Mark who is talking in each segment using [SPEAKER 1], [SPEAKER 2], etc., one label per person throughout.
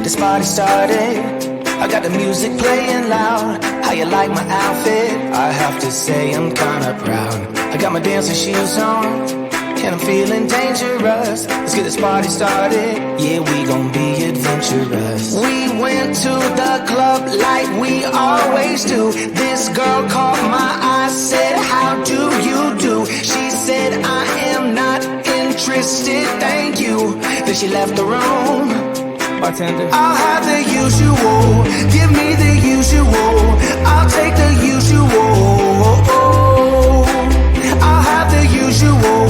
[SPEAKER 1] get this party started. I got the music playing loud. How you like my outfit? I have to say I'm kinda proud. I got my dancing shoes on, and I'm feeling dangerous. Let's get this party started. Yeah, we gon' be adventurous. We went to the club like we always do. This girl caught my eye, said, how do you do? She said, I am not interested, thank you. Then she left the room. Bartender, I'll have the usual. Give me the usual. I'll take the usual. I'll have the usual.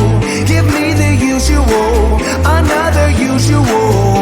[SPEAKER 1] Give me the usual. Another usual.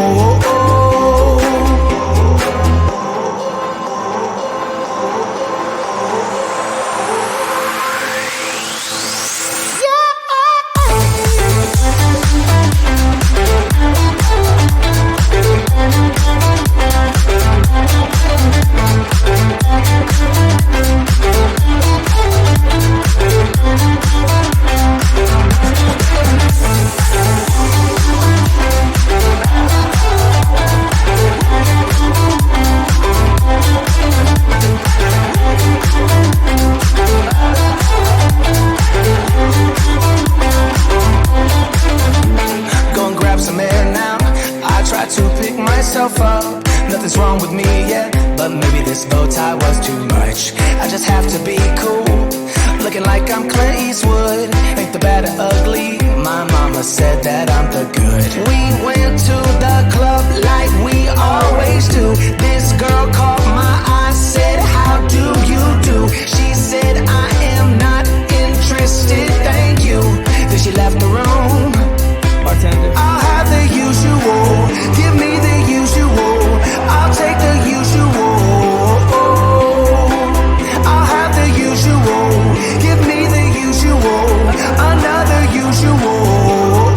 [SPEAKER 1] Up. Nothing's wrong with me yet, but maybe this bow tie was too much. I just have to be cool, looking like I'm Clint Eastwood. Ain't the bad or ugly, my mama said that I'm the good. We went to the club like we always do. This girl caught my eye, said, how do you do? She said, I am not interested, thank you. Then she left the room. Bartender, I'll have the usual. Give me the usual. I'll take the usual. I'll have the usual. Give me the usual. Another usual.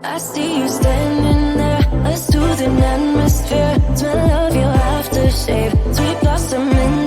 [SPEAKER 2] I see you standing there, a soothing atmosphere. Smell of your aftershave, sweet blossom in